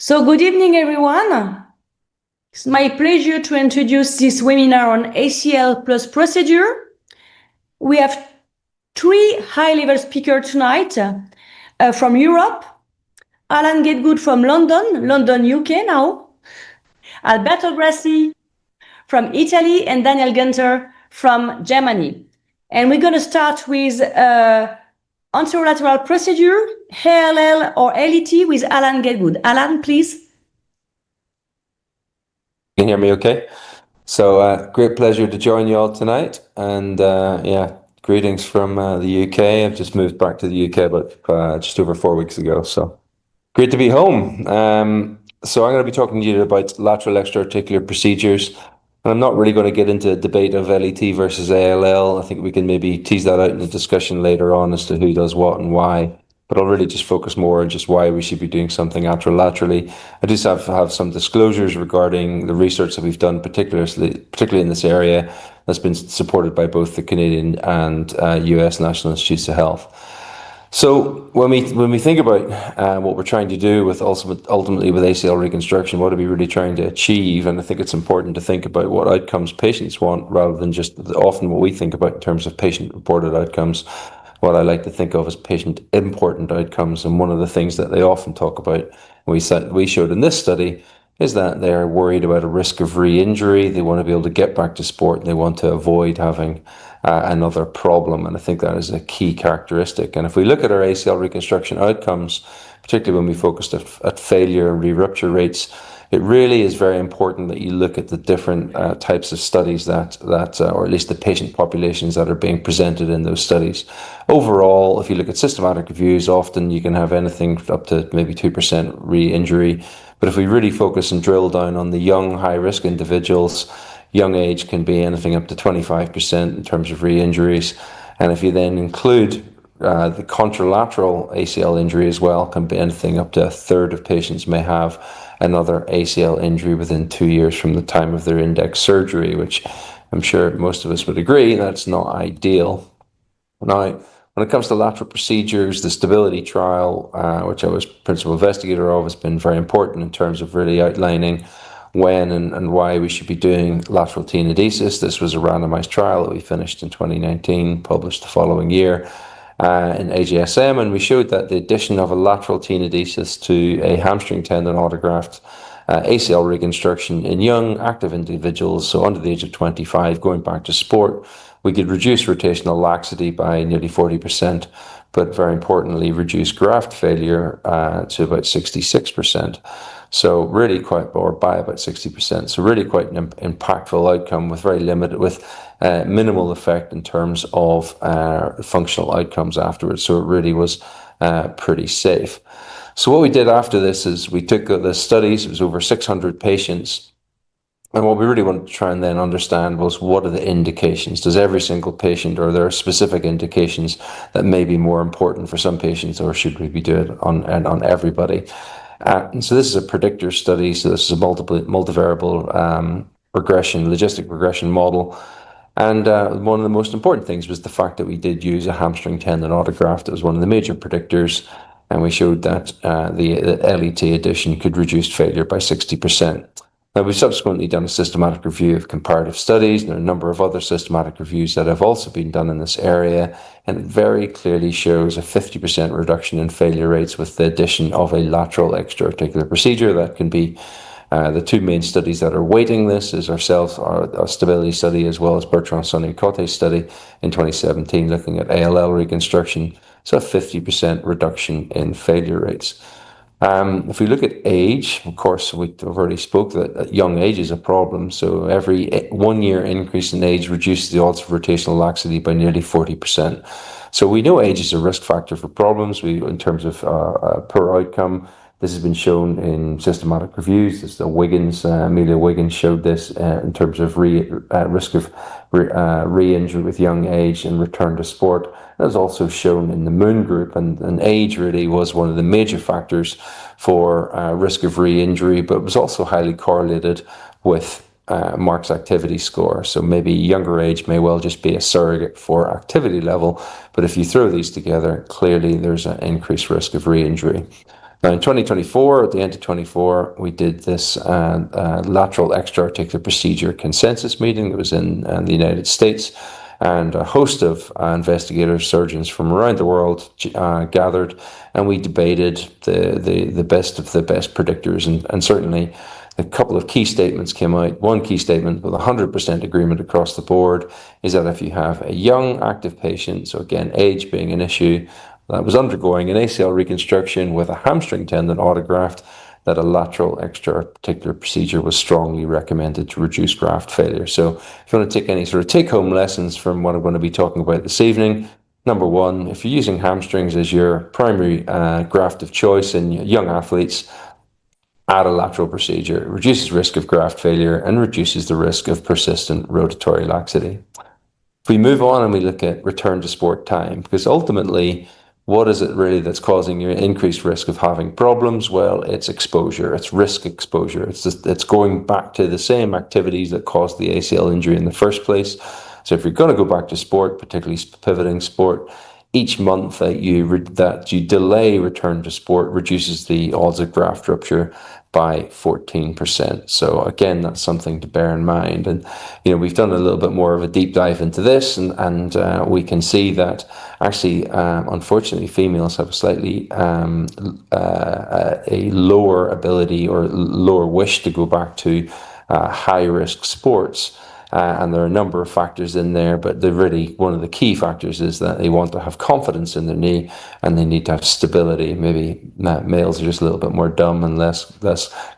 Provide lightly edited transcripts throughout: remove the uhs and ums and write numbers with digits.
So good evening, everyone. It's my pleasure to introduce this webinar on ACL plus procedure. We have three high-level speakers tonight from Europe. Getgood from London, UK now. Alberto Grassi from Italy and Daniel Günther from Germany. And we're going to start with anterolateral procedure, ALL or LET with Getgood. Alan, please. Can you hear me okay? So great pleasure to join you all tonight, and yeah, greetings from the UK. I've just moved back to the UK about just over 4 weeks ago, so great to be home. So I'm going to be talking to you about lateral extra-articular procedures, and I'm not really going to get into a debate of LET versus ALL. I think we can maybe tease that out in the discussion later on as to who does what and why. But I'll really just focus more on just why we should be doing something anterolaterally. I just have some disclosures regarding the research that we've done, particularly in this area, that's been supported by both the Canadian and US National Institutes of Health. So when we think about what we're trying to do with ultimately with ACL reconstruction, what are we really trying to achieve? And I think it's important to think about what outcomes patients want rather than just often what we think about in terms of patient-reported outcomes. What I like to think of as patient-important outcomes, and one of the things that they often talk about, we showed in this study, is that they're worried about a risk of re-injury. They want to be able to get back to sport, and they want to avoid having another problem, and I think that is a key characteristic. And if we look at our ACL reconstruction outcomes, particularly when we focused at failure and re-rupture rates, it really is very important that you look at the different types of studies that or at least the patient populations that are being presented in those studies. Overall, if you look at systematic reviews, often you can have anything up to maybe 2% re-injury. But if we really focus and drill down on the young, high-risk individuals, young age can be anything up to 25% in terms of re-injuries. And if you then include the contralateral ACL injury as well, can be anything up to a third of patients may have another ACL injury within 2 years from the time of their index surgery, which I'm sure most of us would agree that's not ideal. Now, when it comes to lateral procedures, the stability trial, which I was principal investigator of, has been very important in terms of really outlining when and why we should be doing lateral tenodesis. This was a randomized trial that we finished in 2019, published the following year in AJSM, and we showed that the addition of a lateral tenodesis to a hamstring tendon autograft ACL reconstruction in young active individuals, so under the age of 25, going back to sport, we could reduce rotational laxity by nearly 40%, but very importantly, reduce graft failure to about 66%. So really quite, or by about 60%. So really quite an impactful outcome with very limited, with minimal effect in terms of functional outcomes afterwards. So it really was pretty safe. So what we did after this is we took the studies, it was over 600 patients, and what we really wanted to try and then understand was what are the indications? Does every single patient, or there are specific indications that may be more important for some patients, or should we be doing it on everybody? And so this is a predictor study, so this is a multivariable regression, logistic regression model. And one of the most important things was the fact that we did use a hamstring tendon autograft. It was one of the major predictors, and we showed that the LET addition could reduce failure by 60%. Now, we've subsequently done a systematic review of comparative studies, and there are a number of other systematic reviews that have also been done in this area, and it very clearly shows a 50% reduction in failure rates with the addition of a lateral extra-articular procedure. That can be the two main studies that are weighting this is ourselves, our stability study, as well as Bertrand Sonnier-Cotte's study in 2017, looking at ALL reconstruction, so a 50% reduction in failure rates. If we look at age, of course, we've already spoke that young age is a problem. So every 1 year increase in age reduces the odds of rotational laxity by nearly 40%. So we know age is a risk factor for problems. In terms of poor outcome, this has been shown in systematic reviews. This is Amelia Wiggins showed this in terms of risk of re-injury with young age and return to sport. That was also shown in the Moon group, and age really was one of the major factors for risk of re-injury, but it was also highly correlated with Mark's activity score. So maybe younger age may well just be a surrogate for activity level, but if you throw these together, clearly there's an increased risk of re-injury. Now, in 2024, at the end of 24, we did this lateral extra-articular procedure consensus meeting that was in the United States, and a host of investigators, surgeons from around the world gathered, and we debated the best of the best predictors, and certainly a couple of key statements came out. One key statement with 100% agreement across the board is that if you have a young active patient, so again, age being an issue, that was undergoing an ACL reconstruction with a hamstring tendon autograft, that a lateral extra-articular procedure was strongly recommended to reduce graft failure. So if you want to take any sort of take-home lessons from what I'm going to be talking about this evening, number one, if you're using hamstrings as your primary graft of choice in young athletes, add a lateral procedure. It reduces risk of graft failure and reduces the risk of persistent rotatory laxity. If we move on and we look at return to sport time, because ultimately, what is it really that's causing your increased risk of having problems? Well, it's exposure, it's risk exposure. It's going back to the same activities that caused the ACL injury in the first place. So if you're going to go back to sport, particularly pivoting sport, each month that you delay return to sport reduces the odds of graft rupture by 14%. So again, that's something to bear in mind. And we've done a little bit more of a deep dive into this, and we can see that actually, unfortunately, females have a slightly a lower ability or lower wish to go back to high risk sports. And there are a number of factors in there, but one of the key factors is that they want to have confidence in their knee, and they need to have stability. Maybe males are just a little bit more dumb and less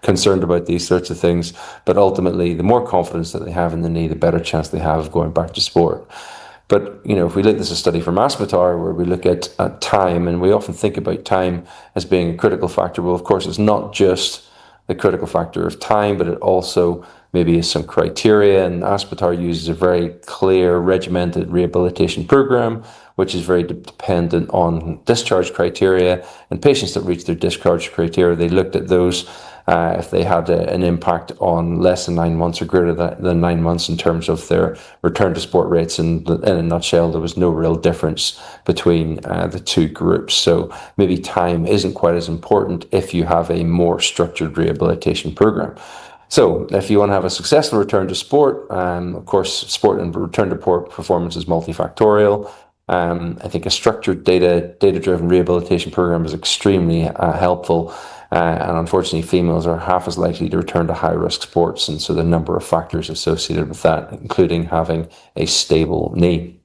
concerned about these sorts of things. But ultimately, the more confidence that they have in the knee, the better chance they have of going back to sport. But if we look, this is a study from Aspetar where we look at time, and we often think about time as being a critical factor. Well, of course, it's not just the critical factor of time, but it also maybe is some criteria, and Aspetar uses a very clear regimented rehabilitation program, which is very dependent on discharge criteria, and patients that reach their discharge criteria, they looked at those if they had an impact on less than 9 months or greater than 9 months in terms of their return to sport rates. And in a nutshell, there was no real difference between the two groups. So maybe time isn't quite as important if you have a more structured rehabilitation program. So if you want to have a successful return to sport, of course, sport and return to performance is multifactorial. I think a structured data-driven rehabilitation program is extremely helpful. And unfortunately, females are half as likely to return to high-risk sports. And so the number of factors associated with that, including having a stable knee.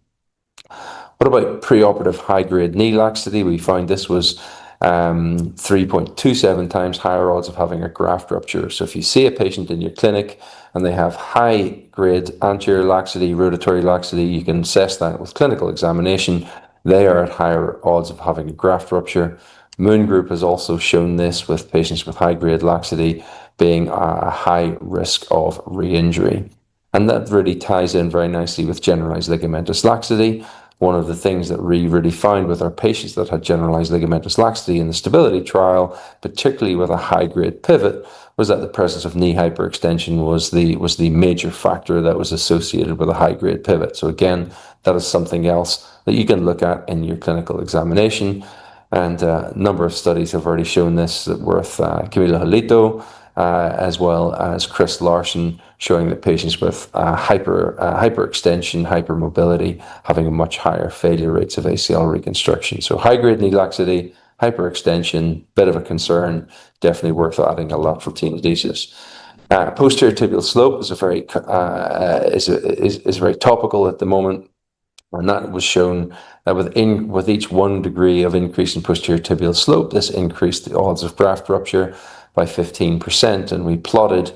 What about preoperative high-grade knee laxity? We found this was 3.27 times higher odds of having a graft rupture. So if you see a patient in your clinic and they have high-grade anterior laxity, rotatory laxity, you can assess that with clinical examination. They are at higher odds of having a graft rupture. Moon Group has also shown this with patients with high-grade laxity being a high risk of re-injury. And that really ties in very nicely with generalized ligamentous laxity. One of the things that we really found with our patients that had generalized ligamentous laxity in the stability trial, particularly with a high-grade pivot, was that the presence of knee hyperextension was the major factor that was associated with a high-grade pivot. So again, that is something else that you can look at in your clinical examination. And a number of studies have already shown this, with Camila Halito, as well as Chris Larson, showing that patients with hyperextension, hypermobility, having a much higher failure rates of ACL reconstruction. So high-grade knee laxity, hyperextension, bit of a concern, definitely worth adding a lateral tenodesis. Posterior tibial slope is very topical at the moment. And that was shown that with each 1 degree of increase in posterior tibial slope, this increased the odds of graft rupture by 15%. And we plotted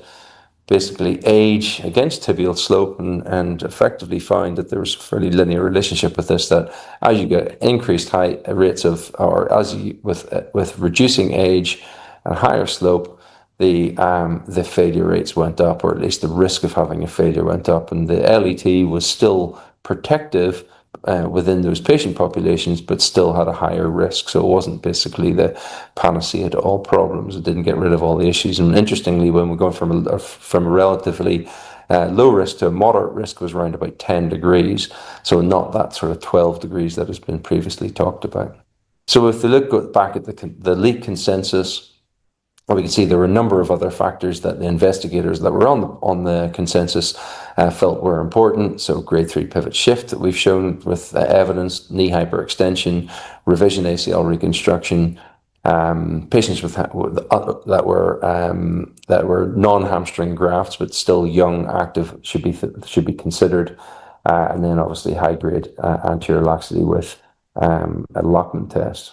basically age against tibial slope and effectively found that there was a fairly linear relationship with this, that as you get increased high rates of, or as you, with reducing age and higher slope, the failure rates went up, or at least the risk of having a failure went up. And the LET was still protective within those patient populations, but still had a higher risk. So it wasn't basically the panacea to all problems. It didn't get rid of all the issues. And interestingly, when we're going from a relatively low risk to a moderate risk, was around about 10 degrees. So not that sort of 12 degrees that has been previously talked about. So if we look back at the LEAP consensus, we can see there were a number of other factors that the investigators that were on the consensus felt were important. So grade 3 pivot shift that we've shown with evidence, knee hyperextension, revision ACL reconstruction, patients that were non-hamstring grafts but still young, active should be considered, and then obviously high grade anterior laxity with a Lockman test.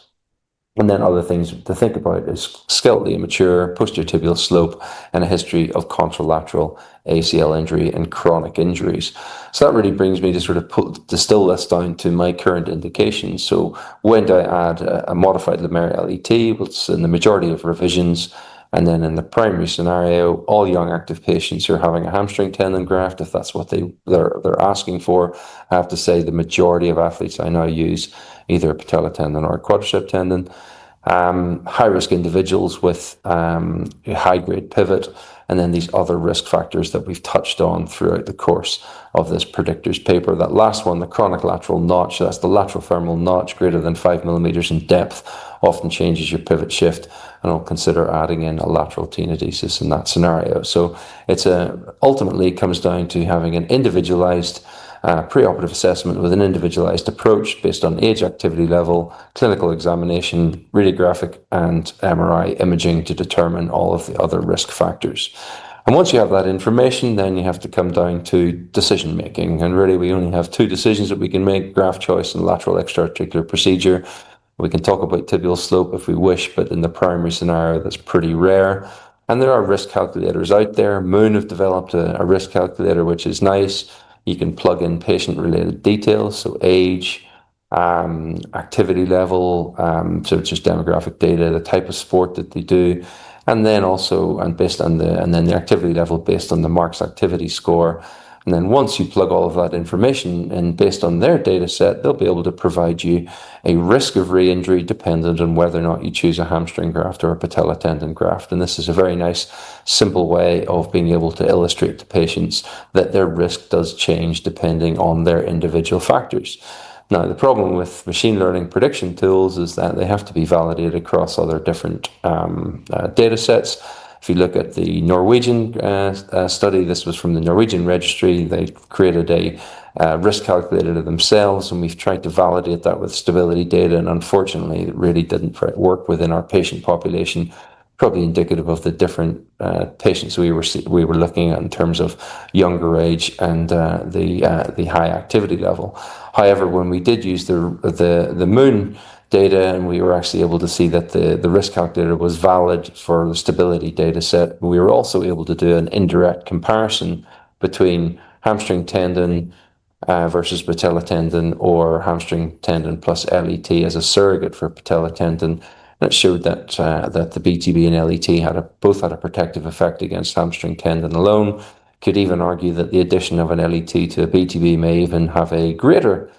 And then other things to think about is skeletally immature, posterior tibial slope, and a history of contralateral ACL injury and chronic injuries. So that really brings me to sort of distill this down to my current indications. So when do I add a modified Lemare LET? Well, it's in the majority of revisions. And then in the primary scenario, all young active patients who are having a hamstring tendon graft, if that's what they're asking for, I have to say the majority of athletes I now use either a patella tendon or a quadricep tendon. High-risk individuals with high-grade pivot, and then these other risk factors that we've touched on throughout the course of this predictors paper. That last one, the chronic lateral notch, that's the lateral femoral notch greater than 5 millimeters in depth, often changes your pivot shift, and I'll consider adding in a lateral tenodesis in that scenario. So it's ultimately comes down to having an individualized preoperative assessment with an individualized approach based on age, activity level, clinical examination, radiographic and MRI imaging to determine all of the other risk factors. And once you have that information, then you have to come down to decision making. And really, we only have two decisions that we can make: graft choice and lateral extra-articular procedure. We can talk about tibial slope if we wish, but in the primary scenario, that's pretty rare. And there are risk calculators out there. Moon have developed a risk calculator, which is nice. You can plug in patient-related details, so age, activity level, so it's just demographic data, the type of sport that they do, and then also, and then the activity level based on the Mark's activity score. And then once you plug all of that information in based on their data set, they'll be able to provide you a risk of re-injury dependent on whether or not you choose a hamstring graft or a patella tendon graft. And this is a very nice, simple way of being able to illustrate to patients that their risk does change depending on their individual factors. Now, the problem with machine learning prediction tools is that they have to be validated across other different data sets. If you look at the Norwegian study, this was from the Norwegian registry. They created a risk calculator themselves, and we've tried to validate that with stability data, and unfortunately, it really didn't work within our patient population, probably indicative of the different patients we were looking at in terms of younger age and the high activity level. However, when we did use the Moon data, and we were actually able to see that the risk calculator was valid for the stability data set, we were also able to do an indirect comparison between hamstring tendon versus patella tendon, or hamstring tendon plus LET as a surrogate for patella tendon. And it showed that the BTB and LET both had a protective effect against hamstring tendon alone. Could even argue that the addition of an LET to a BTB may even have a greater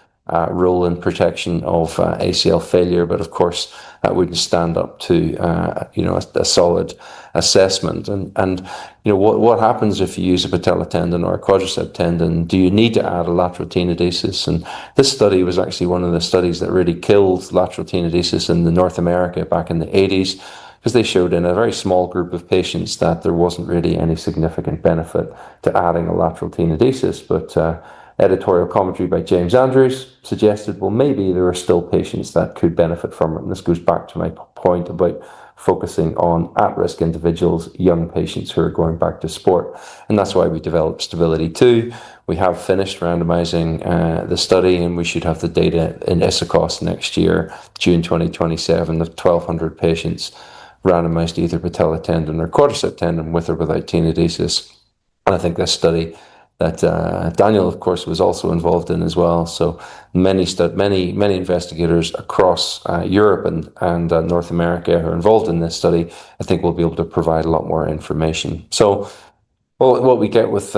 role in protection of ACL failure, but of course that wouldn't stand up to a solid assessment. And what happens if you use a patella tendon or a quadricep tendon? Do you need to add a lateral tenodesis? And this study was actually one of the studies that really killed lateral tenodesis in North America back in the 80s, because they showed in a very small group of patients that there wasn't really any significant benefit to adding a lateral tenodesis. But editorial commentary by James Andrews suggested, well, maybe there are still patients that could benefit from it. And this goes back to my point about focusing on at-risk individuals, young patients who are going back to sport. And that's why we developed Stability 2. We have finished randomizing the study, and we should have the data in ISAKOS next year, June 2027, of 1,200 patients randomized to either patella tendon or quadricep tendon with or without tenodesis. And I think this study that Daniel, of course, was also involved in as well. So many investigators across Europe and North America who are involved in this study, I think will be able to provide a lot more information. So what we get with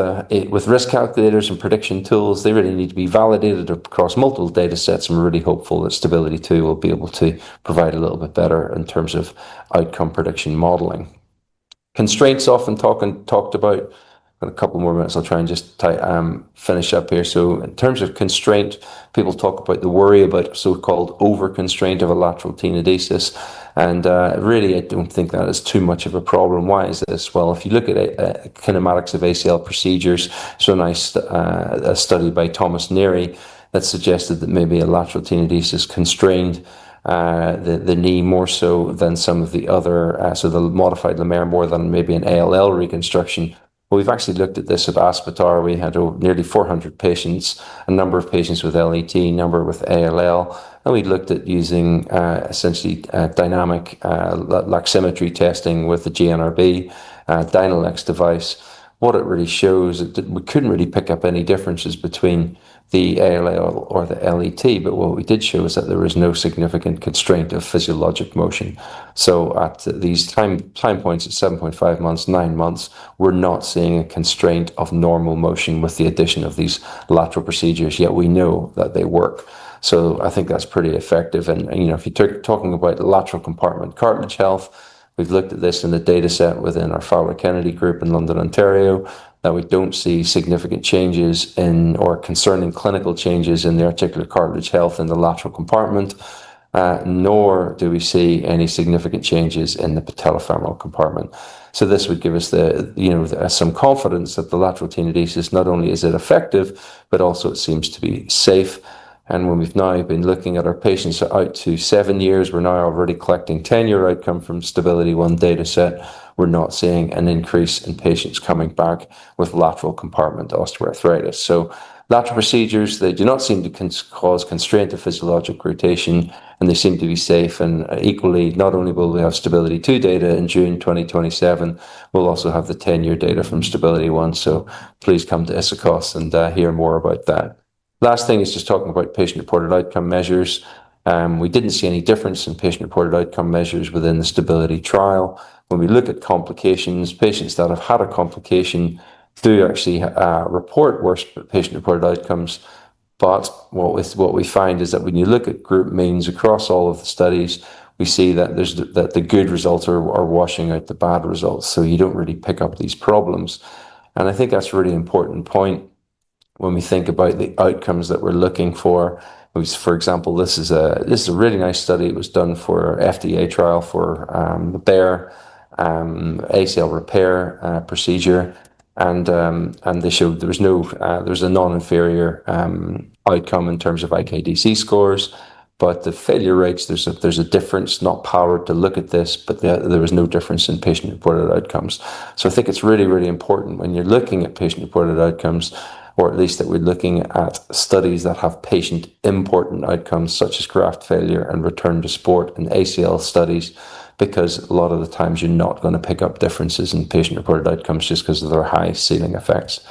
risk calculators and prediction tools, they really need to be validated across multiple data sets, and we're really hopeful that Stability 2 will be able to provide a little bit better in terms of outcome prediction modeling. Constraints often talked about. got a couple more minutes. I'll try and just finish up here. So in terms of constraint, people talk about the worry about so-called over-constraint of a lateral tenodesis. And really, I don't think that is too much of a problem. Why is this? Well, if you look at kinematics of ACL procedures, so a study by Thomas Neary that suggested that maybe a lateral tenodesis constrained the knee more so than some of the other, so the modified lamella more than maybe an ALL reconstruction. Well, we've actually looked at this at Aspetar. We had nearly 400 patients, a number of patients with LET, a number with ALL, and we looked at using essentially dynamic laximetry testing with the GNRB Dynalex device. What it really shows is that we couldn't really pick up any differences between the ALL or the LET, but what we did show is that there was no significant constraint of physiologic motion. So at these time points at 7.5 months, 9 months, we're not seeing a constraint of normal motion with the addition of these lateral procedures, yet we know that they work. So I think that's pretty effective. And you know, if you're talking about lateral compartment cartilage health, we've looked at this in the data set within our Fowler-Kennedy group in London, Ontario, that we don't see significant changes in or concerning clinical changes in the articular cartilage health in the lateral compartment, nor do we see any significant changes in the patellofemoral compartment. So this would give us some confidence that the lateral tenodesis, not only is it effective, but also it seems to be safe. And when we've now been looking at our patients out to 7 years, we're now already collecting 10-year outcome from Stability 1 data set. We're not seeing an increase in patients coming back with lateral compartment osteoarthritis. So lateral procedures, they do not seem to cause constraint of physiologic rotation, and they seem to be safe. And equally, not only will we have Stability 2 data in June 2027, we'll also have the 10-year data from Stability 1. So please come to ISAKOS and hear more about that. Last thing is just talking about patient-reported outcome measures. We didn't see any difference in patient-reported outcome measures within the Stability trial. When we look at complications, patients that have had a complication do actually report worse patient-reported outcomes. But what we find is that when you look at group means across all of the studies, we see that that the good results are washing out the bad results. So you don't really pick up these problems. And I think that's a really important point when we think about the outcomes that we're looking for. For example, this is a really nice study. It was done for FDA trial for the Bear ACL repair procedure, and they showed there was a non-inferior outcome in terms of IKDC scores, but the failure rates, there's a difference, not powered to look at this, but there was no difference in patient-reported outcomes. So I think it's really, really important when you're looking at patient-reported outcomes, or at least that we're looking at studies that have patient-important outcomes, such as graft failure and return to sport and ACL studies, because a lot of the times you're not going to pick up differences in patient-reported outcomes just because of their high ceiling effects.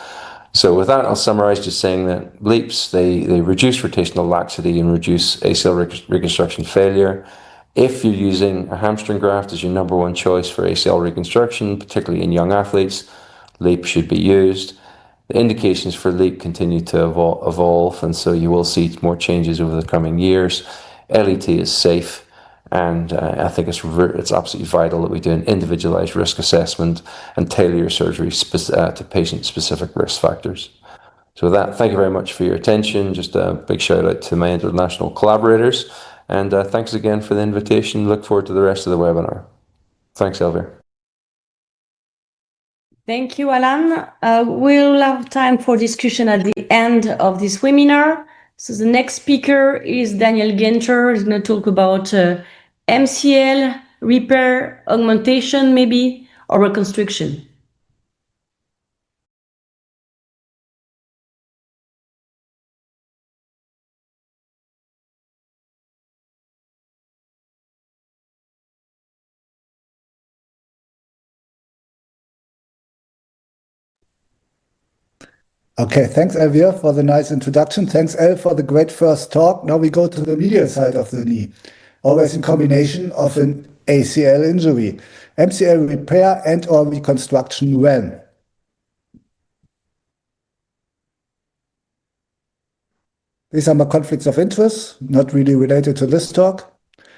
So with that, I'll summarize just saying that LEAPs, they reduce rotational laxity and reduce ACL reconstruction failure. If you're using a hamstring graft as your number one choice for ACL reconstruction, particularly in young athletes, LEAP should be used. The indications for LEAP continue to evolve, and so you will see more changes over the coming years. LET is safe, and I think it's absolutely vital that we do an individualized risk assessment and tailor your surgery to patient-specific risk factors. So with that, thank you very much for your attention. Just a big shout out to my international collaborators, and thanks again for the invitation. Look forward to the rest of the webinar. Thanks, Elvir. Thank you, Alan. We'll have time for discussion at the end of this webinar. So the next speaker is Daniel Günther. He's going to talk about MCL, repair, augmentation maybe, or reconstruction. Okay, thanks, Elvir, for the nice introduction. Thanks, El, for the great first talk. Now we go to the medial side of the knee, always in combination of an ACL injury. MCL repair and or reconstruction when? These are my conflicts of interest, not really related to this talk.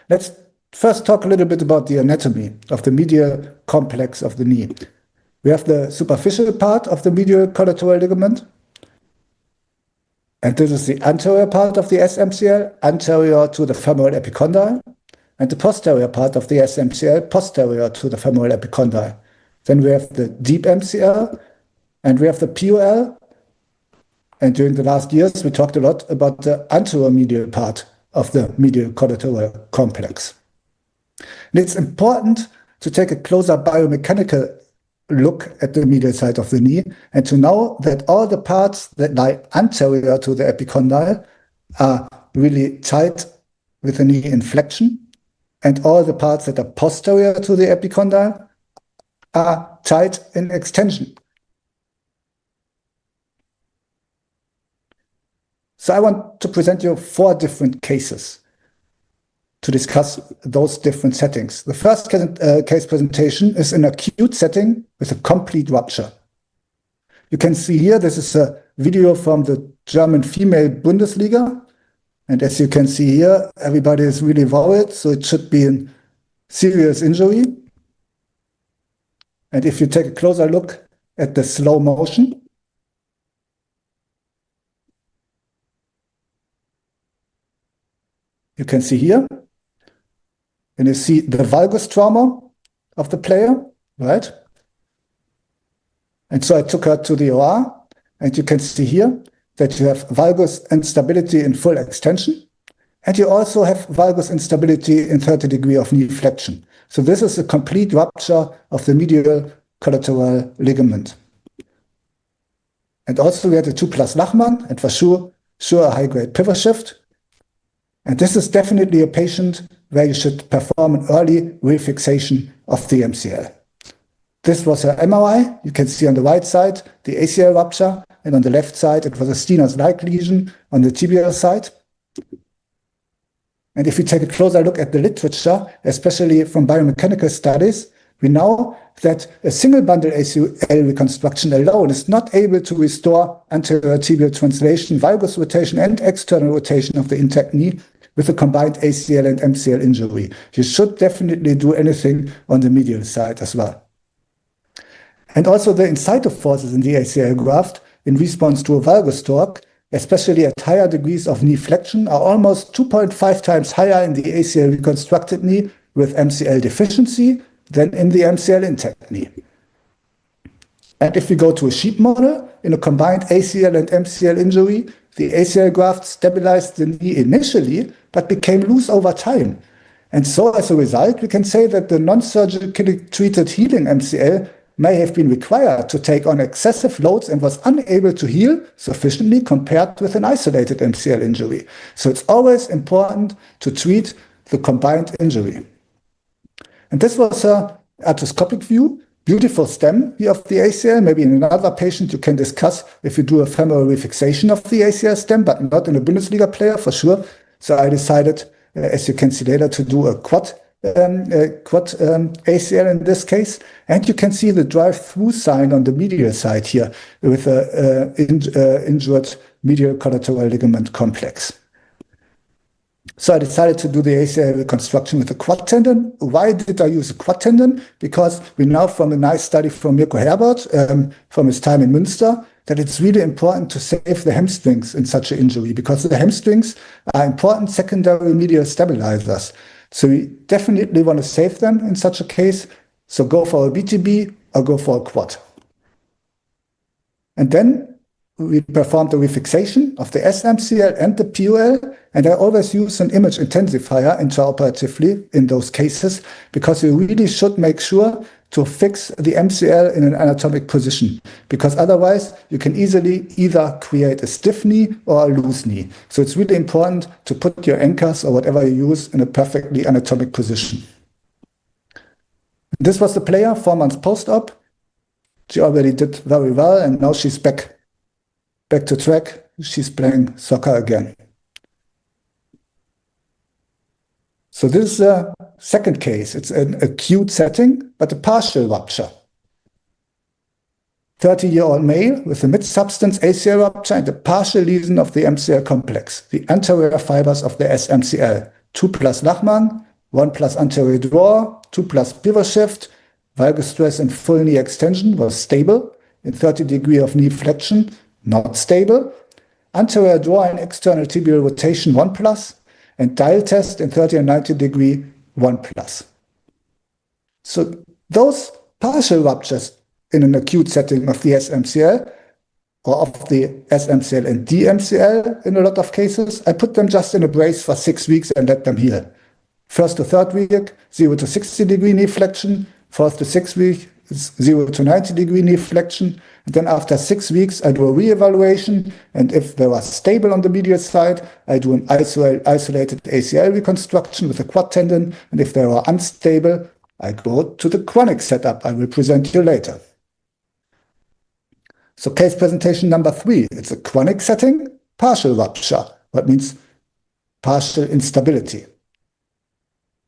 Let's first talk a little bit about the anatomy of the medial complex of the knee. We have the superficial part of the medial collateral ligament. And this is the anterior part of the SMCL, anterior to the femoral epicondyle, and the posterior part of the SMCL, posterior to the femoral epicondyle. Then we have the deep MCL, and we have the POL. And during the last years, we talked a lot about the anteromedial part of the medial collateral complex. And it's important to take a closer biomechanical look at the medial side of the knee and to know that all the parts that lie anterior to the epicondyle are really tight with the knee in flexion, and all the parts that are posterior to the epicondyle are tight in extension. So I want to present you 4 different cases to discuss those different settings. The first case presentation is an acute setting with a complete rupture. You can see here, this is a video from the German female Bundesliga. And as you can see here, everybody is really worried, so it should be a serious injury. And if you take a closer look at the slow motion, you can see here, and you see the valgus trauma of the player, right? And so I took her to the OR, and you can see here that you have valgus instability in full extension, and you also have valgus instability in 30 degrees of knee flexion. So this is a complete rupture of the medial collateral ligament. And also we had a 2+ Lachmann, and for sure a high-grade pivot shift. And this is definitely a patient where you should perform an early refixation of the MCL. This was her MRI. You can see on the right side the ACL rupture, and on the left side it was a Steiners-like lesion on the tibial side. And if we take a closer look at the literature, especially from biomechanical studies, we know that a single bundle ACL reconstruction alone is not able to restore anterior tibial translation, valgus rotation, and external rotation of the intact knee with a combined ACL and MCL injury. You should definitely do anything on the medial side as well. And also the incisive forces in the ACL graft in response to a valgus torque, especially at higher degrees of knee flexion, are almost 2.5 times higher in the ACL reconstructed knee with MCL deficiency than in the MCL intact knee. And if we go to a sheep model, in a combined ACL and MCL injury, the ACL graft stabilized the knee initially, but became loose over time. And so as a result, we can say that the non-surgically treated healing MCL may have been required to take on excessive loads and was unable to heal sufficiently compared with an isolated MCL injury. So it's always important to treat the combined injury. And this was an arthroscopic view, beautiful stem here of the ACL. Maybe in another patient you can discuss if you do a femoral refixation of the ACL stem, but not in a Bundesliga player for sure. So I decided, as you can see later, to do a quad ACL in this case. And you can see the drive-through sign on the medial side here with an injured medial collateral ligament complex. So I decided to do the ACL reconstruction with a quad tendon. Why did I use a quad tendon? Because we know from a nice study from Mirko Herbert from his time in Münster that it's really important to save the hamstrings in such an injury, because the hamstrings are important secondary medial stabilizers. So we definitely want to save them in such a case. So go for a BTB or go for a quad. And then we performed the refixation of the SMCL and the POL, and I always use an image intensifier intraoperatively in those cases, because you really should make sure to fix the MCL in an anatomic position, because otherwise you can easily either create a stiff knee or a loose knee. So it's really important to put your anchors or whatever you use in a perfectly anatomic position. This was the player 4 months post-op. She already did very well, and now she's back to track. She's playing soccer again. So this is a second case. It's an acute setting, but a partial rupture. 30-year-old male with a mid-substance ACL rupture and a partial lesion of the MCL complex, the anterior fibers of the SMCL. 2+ Lachmann, 1+ anterior draw, 2+ pivot shift, Valgus stress and full knee extension was stable. In 30-degree of knee flexion, not stable. Anterior draw and external tibial rotation 1+, and dial test in 30 and 90-degree 1+. So those partial ruptures in an acute setting of the SMCL or of the SMCL and DMCL in a lot of cases, I put them just in a brace for 6 weeks and let them heal. First to third week, 0 to 60-degree knee flexion. Fourth to sixth week, 0 to 90-degree knee flexion. And then after 6 weeks, I do a re-evaluation. And if they are stable on the medial side, I do an isolated ACL reconstruction with a quad tendon. And if they are unstable, I go to the chronic setup. I will present you later. So case presentation number 3. It's a chronic setting, partial rupture. That means partial instability.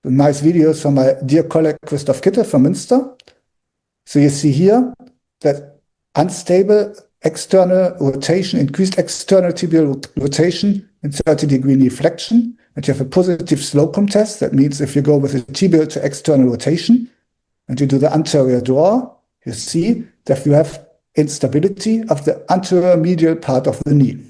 Nice videos from my dear colleague Christoph Gittl from Münster. So you see here that unstable external rotation, increased external tibial rotation in 30-degree knee flexion. And you have a positive slocum test. That means if you go with a tibial to external rotation and you do the anterior draw, you see that you have instability of the anterior medial part of the knee.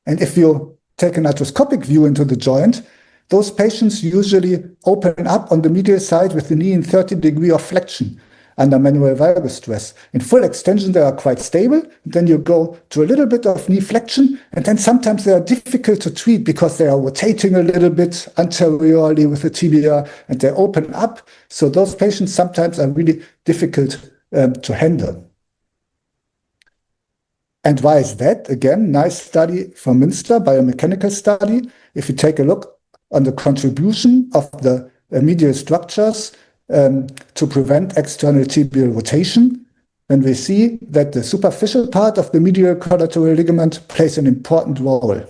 And if you take an arthroscopic view into the joint, those patients usually open up on the medial side with the knee in 30-degree of flexion under manual valgus stress. In full extension, they are quite stable. Then you go to a little bit of knee flexion, and then sometimes they are difficult to treat because they are rotating a little bit anteriorly with the tibia, and they open up. So those patients sometimes are really difficult to handle. And why is that? Again, nice study from Münster, biomechanical study. If you take a look on the contribution of the medial structures to prevent external tibial rotation, then we see that the superficial part of the medial collateral ligament plays an important role.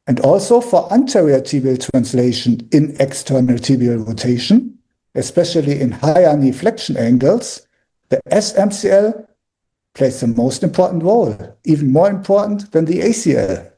And also for anterior tibial translation in external tibial rotation, especially in higher knee flexion angles, the SMCL plays the most important role, even more important than the ACL.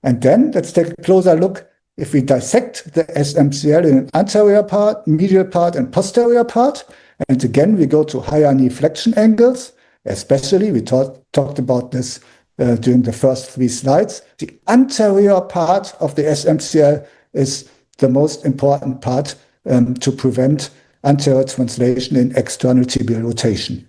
And then let's take a closer look. If we dissect the SMCL in an anterior part, medial part, and posterior part, and again we go to higher knee flexion angles, especially we talked about this during the first 3 slides, the anterior part of the SMCL is the most important part to prevent anterior translation in external tibial rotation.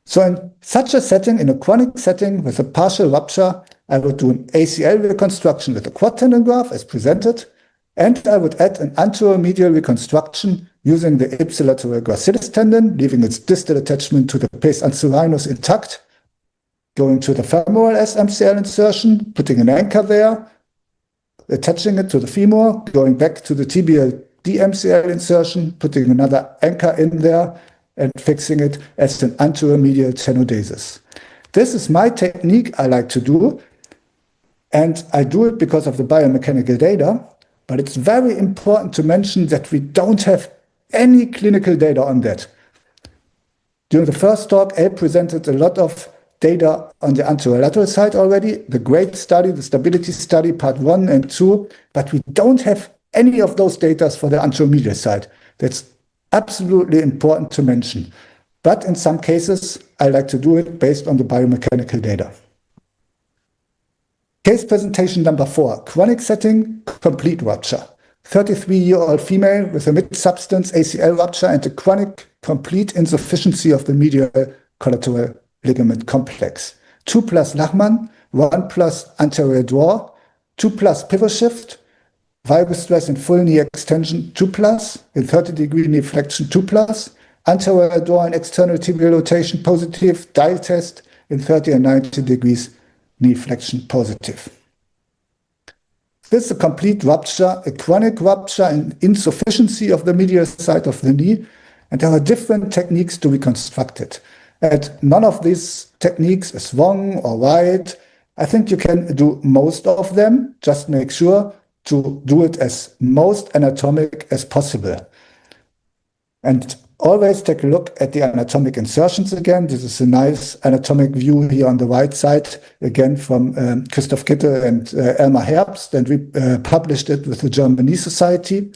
So in such a setting, in a chronic setting with a partial rupture, I would do an ACL reconstruction with a quad tendon graft as presented, and I would add an anteromedial reconstruction using the ipsilateral gracilis tendon, leaving its distal attachment to the pes anserhinus intact, going to the femoral SMCL insertion, putting an anchor there, attaching it to the femur, going back to the tibial DMCL insertion, putting another anchor in there, and fixing it as an anteromedial tenodesis. This is my technique I like to do, and I do it because of the biomechanical data, but it's very important to mention that we don't have any clinical data on that. During the first talk, I presented a lot of data on the anterolateral side already, the great study, the stability study, part 1 and 2, but we don't have any of those data for the anteromedial side. That's absolutely important to mention. But in some cases, I like to do it based on the biomechanical data. Case presentation number 4, chronic setting, complete rupture. 33-year-old female with a mid-substance ACL rupture and a chronic complete insufficiency of the medial collateral ligament complex. 2+ Lachmann, 1+ anterior draw, 2+ pivot shift, valgus stress and full knee extension 2+, in 30-degree knee flexion 2+, anterior draw and external tibial rotation positive, dial test in 30 and 90 degrees knee flexion positive. This is a complete rupture, a chronic rupture and insufficiency of the medial side of the knee, and there are different techniques to reconstruct it. And none of these techniques is wrong or right. I think you can do most of them, just make sure to do it as most anatomic as possible. And Always take a look at the anatomic insertions again. This is a nice anatomic view here on the right side, again from Christoph Kittel and Elmar Herbst, and we published it with the German Knee Society.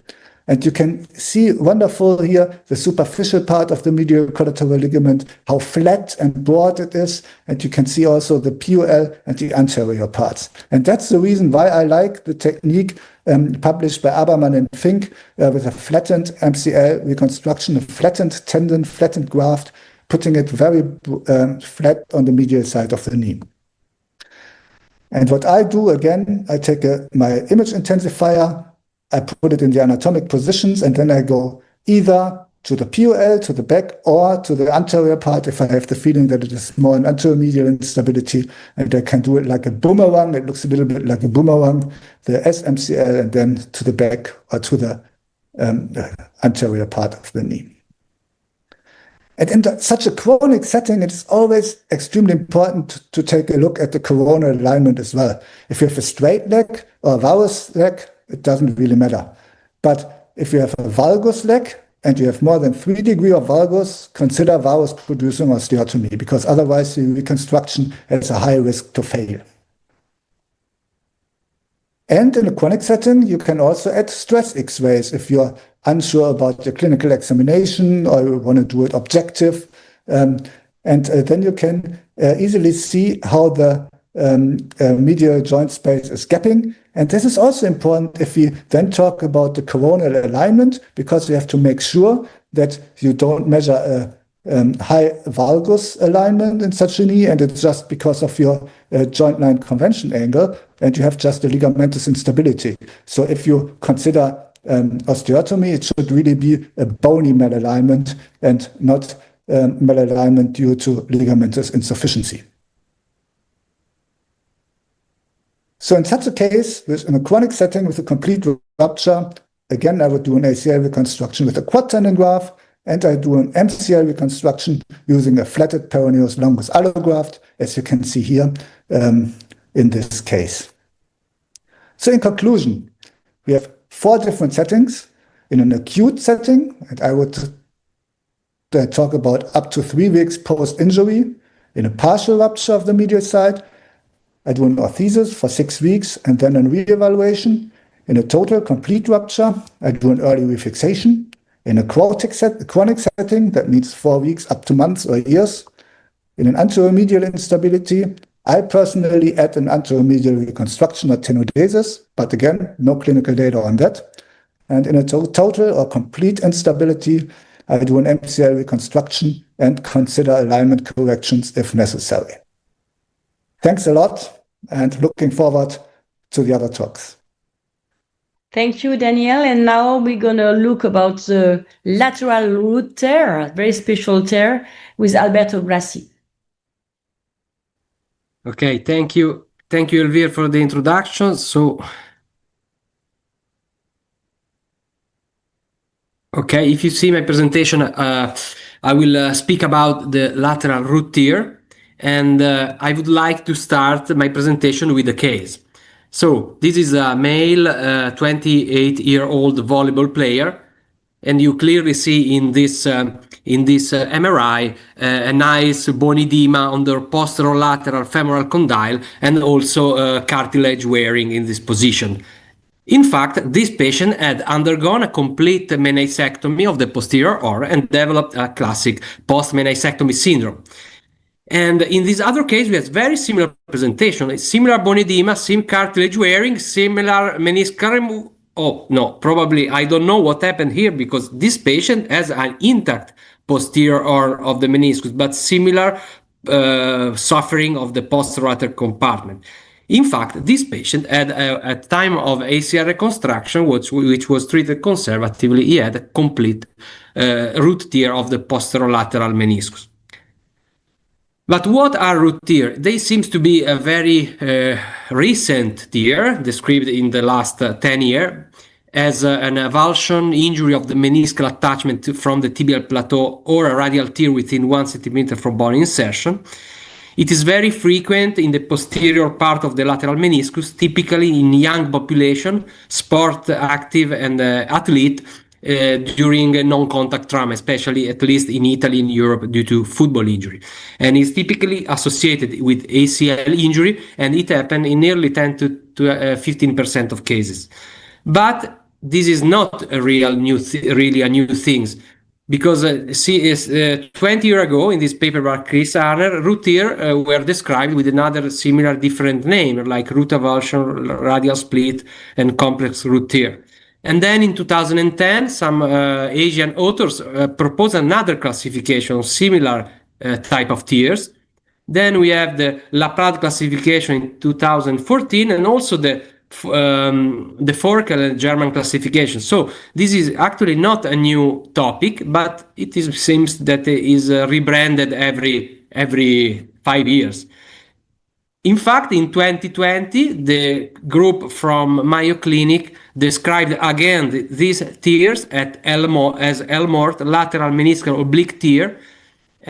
And you can see wonderful here the superficial part of the medial collateral ligament, how flat and broad it is. And you can see also the PUL and the anterior parts. And that's the reason why I like the technique published by Aberman and Fink with a flattened MCL reconstruction, a flattened tendon, flattened graft, putting it very flat on the medial side of the knee. And what I do again, I take my image intensifier, I put it in the anatomic positions, and then I go either to the PUL, to the back, or to the anterior part if I have the feeling that it is more an anteromedial instability, and I can do it like a boomerang. It looks a little bit like a boomerang, the SMCL, and then to the back or to the anterior part of the knee. And in such a chronic setting, it is always extremely important to take a look at the coronal alignment as well. If you have a straight leg or a varus leg, it doesn't really matter. But if you have a valgus leg and you have more than 3 degrees of valgus, consider varus producing osteotomy, because otherwise the reconstruction has a high risk to fail. And in a chronic setting, you can also add stress X-rays if you're unsure about your clinical examination or you want to do it objective. And then you can easily see how the medial joint space is gapping. And this is also important if we then talk about the coronal alignment, because you have to make sure that you don't measure a high valgus alignment in such a knee, and it's just because of your joint line convention angle, and you have just a ligamentous instability. So if you consider osteotomy, it should really be a bony malalignment and not malalignment due to ligamentous insufficiency. So in such a case, in a chronic setting with a complete rupture, again, I would do an ACL reconstruction with a quad tendon graft, and I do an MCL reconstruction using a flatted peroneus longus allograft, as you can see here in this case. So in conclusion, we have 4 different settings. In an acute setting, and I would talk about up to 3 weeks post-injury. In a partial rupture of the medial side, I do an orthesis for 6 weeks and then a re-evaluation. In a total complete rupture, I do an early refixation. In a chronic setting, that means 4 weeks up to months or years. In an anteromedial instability, I personally add an anteromedial reconstruction or tenodesis, but again, no clinical data on that. And in a total or complete instability, I do an MCL reconstruction and consider alignment corrections if necessary. Thanks a lot, and looking forward to the other talks. Thank you, Daniel. And now we're going to look about the lateral root tear, a very special tear, with Alberto Grassi. Okay, thank you. Thank you, Elvire, for the introduction. Okay, if you see my presentation, I will speak about the lateral root tear, and I would like to start my presentation with a case. So this is a male 28-year-old volleyball player, and you clearly see in this MRI a nice bone edema on the posterolateral femoral condyle and also cartilage wearing in this position. In fact, this patient had undergone a complete meniscectomy of the posterior oar and developed a classic post-meniscectomy syndrome. And in this other case, we have very similar presentation, similar bone edema, same cartilage wearing, similar meniscal removal. Oh, no, probably I don't know what happened here, because this patient has an intact posterior oar of the meniscus, but similar suffering of the posterolateral compartment. In fact, this patient had, at time of ACL reconstruction, which was treated conservatively, he had a complete root tear of the posterolateral meniscus. But what are root tear? They seem to be a very recent tear, described in the last 10 years, as an avulsion injury of the meniscal attachment from the tibial plateau or a radial tear within 1 centimeter from bone insertion. It is very frequent in the posterior part of the lateral meniscus, typically in young population, sport active and athlete, during a non-contact trauma, especially at least in Italy and Europe due to football injury. And is typically associated with ACL injury, and it happened in nearly 10 to 15% of cases. But this is not a really a new thing, because 20 years ago in this paper by Chris Arner, root tear were described with another similar different name, like root avulsion, radial split, and complex root tear. And then in 2010, some Asian authors proposed another classification, similar type of tears. Then we have the Lateral classification in 2014, and also the Forkel German classification. So this is actually not a new topic, but seems that it is rebranded every 5 years. In fact, in 2020, the group from Mayo Clinic described again these tears as L-mort, lateral meniscal oblique tear,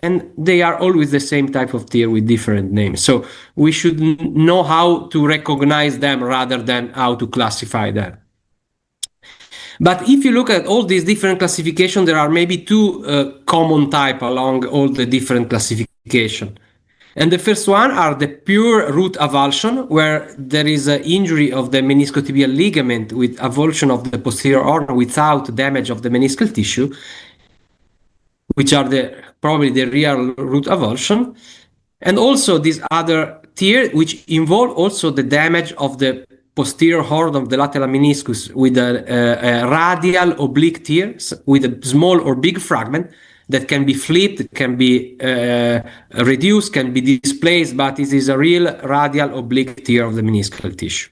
and they are always the same type of tear with different names. So we should know how to recognize them rather than how to classify them. But if you look at all these different classifications, there are maybe two common types along all the different classifications. And the first one are the pure root avulsion, where there is an injury of the meniscotibial ligament with avulsion of the posterior horn without damage of the meniscal tissue, which are probably the real root avulsion. And also this other tear, which involve also the damage of the posterior horn of the lateral meniscus with a radial oblique tear with a small or big fragment that can be flipped, can be reduced, can be displaced, but it is a real radial oblique tear of the meniscal tissue.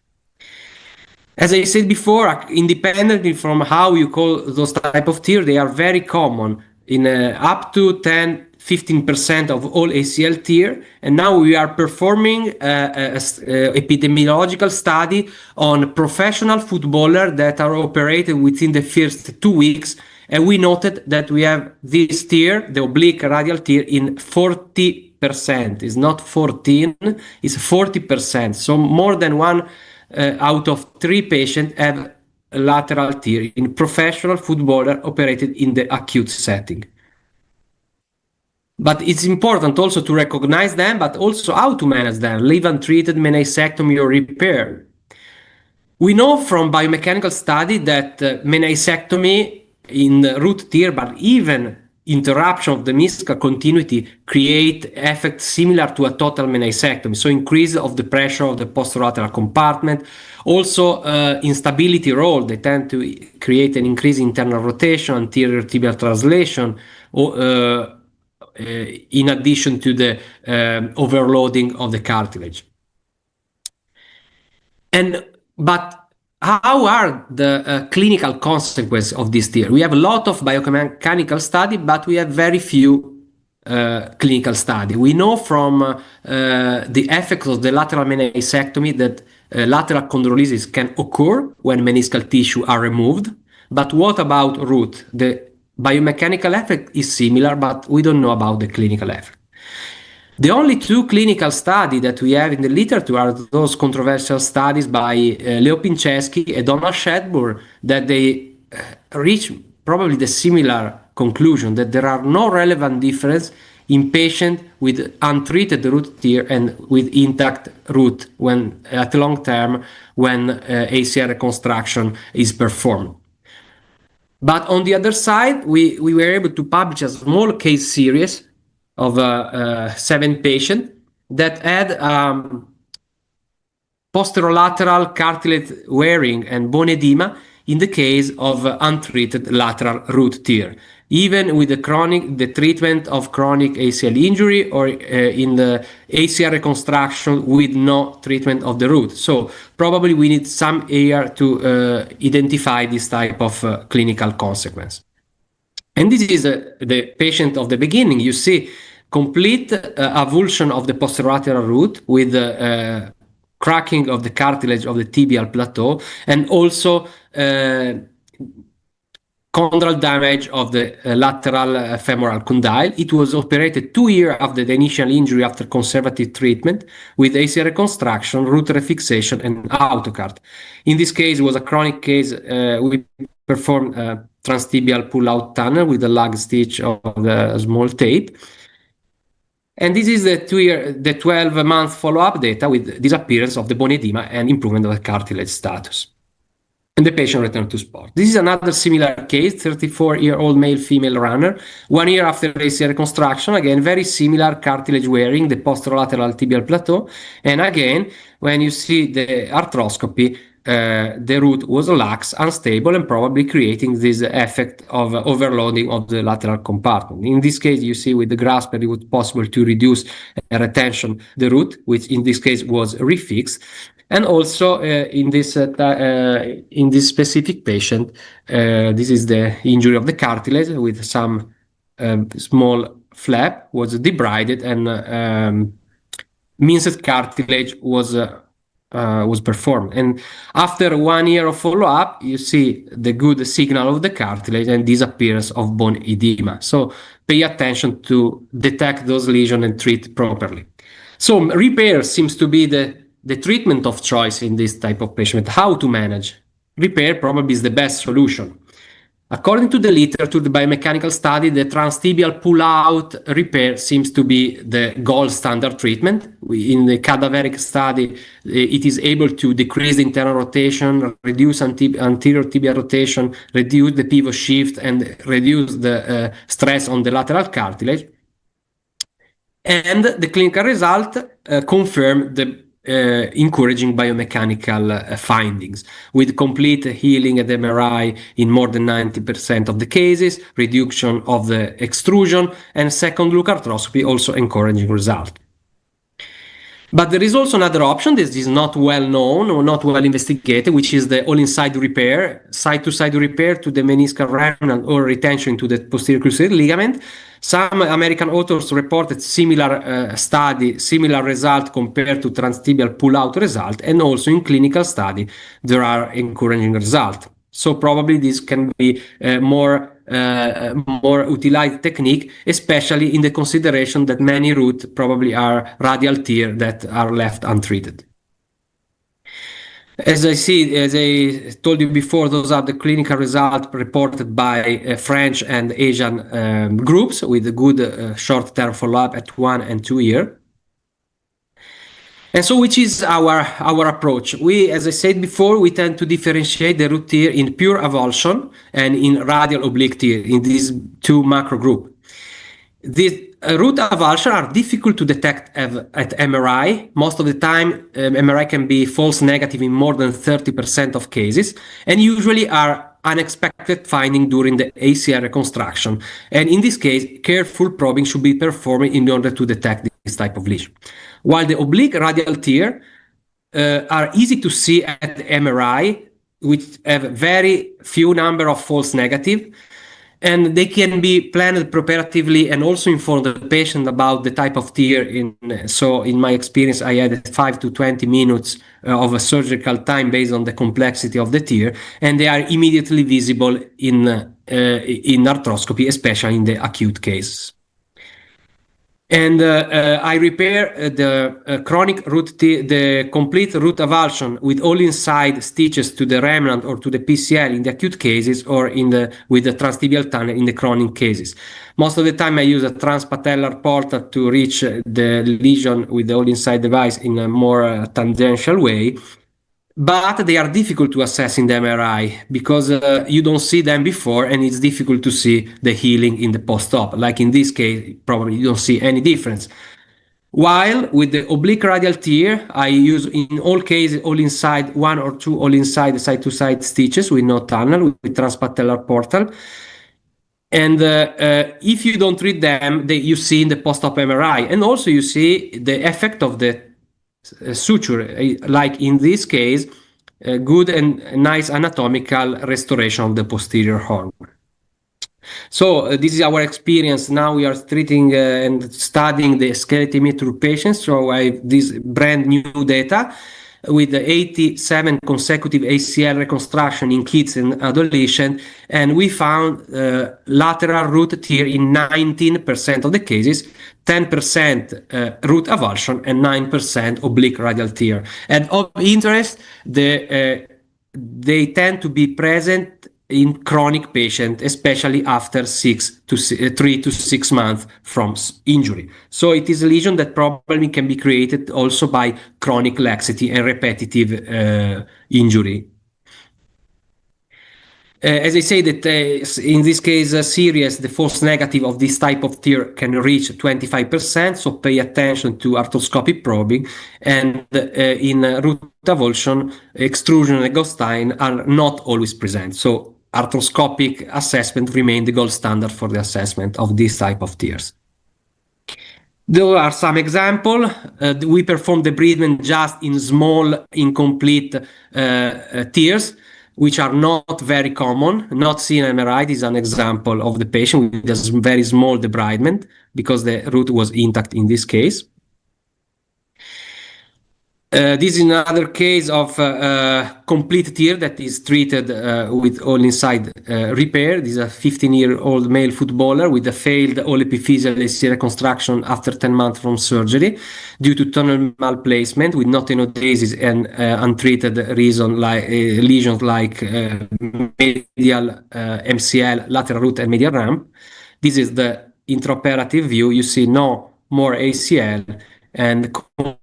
As I said before, independently from how you call those type of tear, they are very common in up to 10-15% of all ACL tear. And now we are performing an epidemiological study on professional footballers that are operated within the first 2 weeks. And we noted that we have this tear, the oblique radial tear, in 40%. It's not 14, it's 40%. So more than 1 out of 3 patients have a lateral tear in professional footballer operated in the acute setting. But it's important also to recognize them, but also how to manage them, leave untreated meniscectomy or repair. We know from biomechanical study that meniscectomy in the root tear, but even interruption of the meniscal continuity, create effects similar to a total meniscectomy. So increase of the pressure of the posterolateral compartment. Also instability roll, they tend to create an increase in internal rotation, anterior tibial translation, in addition to the overloading of the cartilage. But how are the clinical consequences of this tear? We have a lot of biomechanical study, but we have very few clinical study. We know from the effects of the lateral meniscectomy that lateral controversies can occur when meniscal tissue are removed. But what about root? The biomechanical effect is similar, but we don't know about the clinical effect. The only 2 clinical studies that we have in the literature are those controversial studies by Leo Pinczewski and Donald Shedburn, that they reach probably the similar conclusion that there are no relevant difference in patients with untreated root tear and with intact root when at long term when ACL reconstruction is performed. But on the other side, we were able to publish a small case series of 7 patients that had posterolateral cartilage wearing and bone edema in the case of untreated lateral root tear, even with the treatment of chronic ACL injury or in the ACL reconstruction with no treatment of the root. So probably we need some here to identify this type of clinical consequence. And this is the patient of the beginning. You see complete avulsion of the posterolateral root with cracking of the cartilage of the tibial plateau, and also chondral damage of the lateral femoral condyle. It was operated 2 years after the initial injury after conservative treatment with ACL reconstruction, root refixation, and autocart. In this case, it was a chronic case. We performed transtibial pull-out tunnel with a lag stitch of the small tape. And this is the 12-month follow-up data with disappearance of the bone edema and improvement of the cartilage status. And the patient returned to sport. This is another similar case, 34-year-old male-female runner, 1 year after ACL reconstruction, again, very similar cartilage wearing, the posterolateral tibial plateau. And again, when you see the arthroscopy, the root was lax, unstable, and probably creating this effect of overloading of the lateral compartment. In this case, you see with the grasp, it was possible to reduce retention the root, which in this case was refixed. And also in this specific patient, this is the injury of the cartilage with some small flap was debrided, and minced cartilage was performed. And after 1 year of follow-up, you see the good signal of the cartilage and disappearance of bone edema. So pay attention to detect those lesions and treat properly. So repair seems to be the treatment of choice in this type of patient. How to manage? Repair probably is the best solution. According to the literature, the biomechanical study, the transtibial pull-out repair seems to be the gold standard treatment. In the cadaveric study, it is able to decrease the internal rotation, reduce anterior tibial rotation, reduce the pivot shift, and reduce the stress on the lateral cartilage. And the clinical result confirm the encouraging biomechanical findings with complete healing at MRI in more than 90% of the cases, reduction of the extrusion, and second look arthroscopy also encouraging result. But there is also another option that is not well known or not well investigated, which is the all-inside repair, side-to-side repair to the meniscal remnant or retention to the posterior cruciate ligament. Some American authors reported similar similar result compared to transtibial pull-out result, and also in clinical study there are encouraging results. So probably this can be more utilized technique, especially in the consideration that many roots probably are radial tear that are left untreated. As I told you before, those are the clinical results reported by French and Asian groups with a good short-term follow-up at 1 and 2 years. And so which is our approach? We, as I said before, we tend to differentiate the root tear in pure avulsion and in radial oblique tear in these two macro groups. The root avulsion are difficult to detect at MRI. Most of the time, MRI can be false negative in more than 30% of cases, and usually are unexpected finding during the ACL reconstruction. And in this case, careful probing should be performed in order to detect this type of lesion. While the oblique radial tear are easy to see at MRI, which have very few number of false negative, and they can be planned preparatively and also inform the patient about the type of tear. So in my experience, I had 5 to 20 minutes of a surgical time based on the complexity of the tear, and they are immediately visible in arthroscopy, especially in the acute cases. And I repair the chronic root tear, the complete root avulsion with all inside stitches to the remnant or to the PCL in the acute cases, or with the transtibial tunnel in the chronic cases. Most of the time I use a transpatellar portal to reach the lesion with the all inside device in a more tangential way. But they are difficult to assess in the MRI because you don't see them before, and it's difficult to see the healing in the post-op. Like in this case, probably you don't see any difference. While with the oblique radial tear, I use in all cases all inside, 1 or 2 all inside side-to-side stitches with no tunnel, with transpatellar portal. And if you don't treat them, you see in the post-op MRI, and also you see the effect of the suture, like in this case, good and nice anatomical restoration of the posterior horn. So this is our experience. Now we are treating and studying the skeletal through patients. So I have this brand new data with the 87 consecutive ACL reconstruction in kids and adolescents, and we found lateral root tear in 19% of the cases, 10% root avulsion, and 9% oblique radial tear. And of interest, they tend to be present in chronic patient, especially after 3 to 6 months from injury. So it is a lesion that probably can be created also by chronic laxity and repetitive injury. As I say that in this case series, the false negative of this type of tear can reach 25%, so pay attention to arthroscopic probing, and in root avulsion, extrusion and Goldstein are not always present. So arthroscopic assessment remain the gold standard for the assessment of this type of tears. There are some examples. We perform debridement just in small, incomplete tears, which are not very common, not seen in MRI. This is an example of the patient with a very small debridement because the root was intact in this case. This is another case of complete tear that is treated with all inside repair. This is a 15-year-old male footballer with a failed all epiphyseal ACL reconstruction after 10 months from surgery due to tunnel malplacement with not tenodesis and untreated lesions like medial MCL, lateral root, and medial ramp. This is the intraoperative view. You see no more ACL and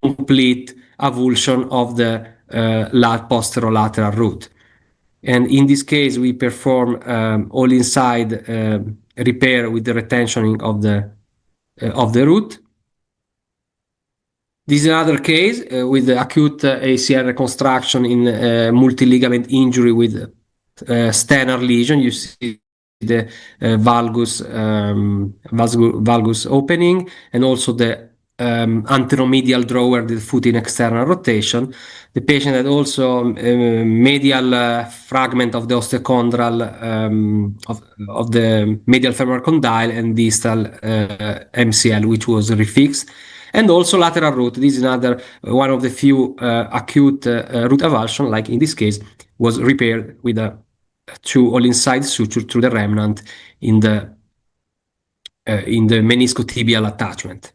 complete avulsion of the posterolateral root. And in this case, we perform all inside repair with the retentioning of the root. This is another case with the acute ACL reconstruction in multi-ligament injury with Stener lesion. You see the valgus opening and also the anteromedial drawer, the foot in external rotation. The patient had also medial fragment of the osteochondral of the medial femoral condyle and distal MCL, which was refixed, and also lateral root. This is another one of the few acute root avulsion, like in this case, was repaired with a 2 all-inside suture through the remnant in the meniscotibial attachment.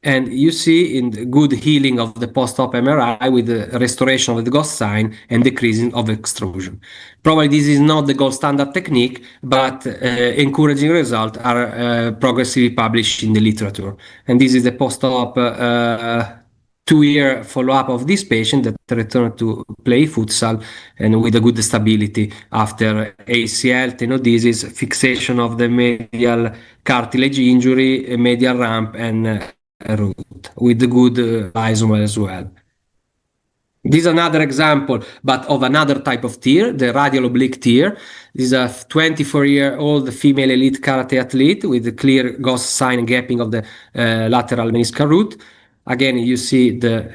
And you see in the good healing of the post-op MRI with the restoration of the ghost sign and decreasing of extrusion. Probably this is not the gold standard technique, but encouraging results are progressively published in the literature. And this is the post-op 2-year follow-up of this patient that returned to play futsal and with a good stability after ACL, tenodesis, fixation of the medial cartilage injury, medial ramp, and root with the good lysomal as well. This is another example, but of another type of tear, the radial oblique tear. This is a 24-year-old female elite karate athlete with a clear ghost sign gapping of the lateral meniscal root. Again, you see the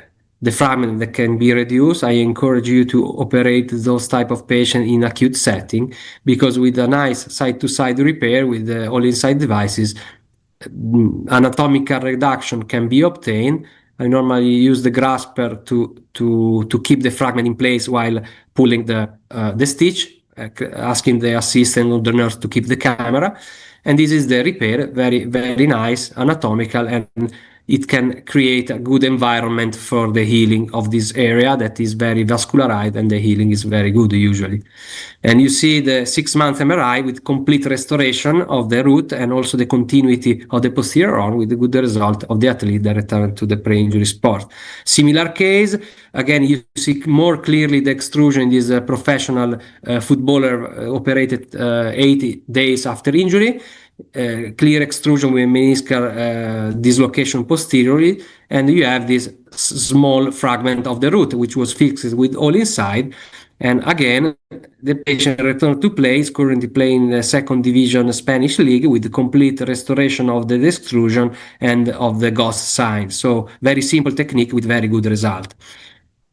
fragment that can be reduced. I encourage you to operate those type of patients in acute setting, because with a nice side-to-side repair with all inside devices, anatomical reduction can be obtained. I normally use the grasper to keep the fragment in place while pulling the stitch, asking the assistant or the nurse to keep the camera. And this is the repair, very, very nice, anatomical, and it can create a good environment for the healing of this area that is very vascularized, and the healing is very good usually. And you see the 6-month MRI with complete restoration of the root and also the continuity of the posterior arm with the good result of the athlete that returned to the pre-injury sport. Similar case, again, you see more clearly the extrusion in this professional footballer operated 80 days after injury. Clear extrusion with meniscal dislocation posteriorly, and you have this small fragment of the root which was fixed with all inside. And again, the patient returned to play, is currently playing in the 2nd division Spanish league with the complete restoration of the extrusion and of the ghost sign. So very simple technique with very good result.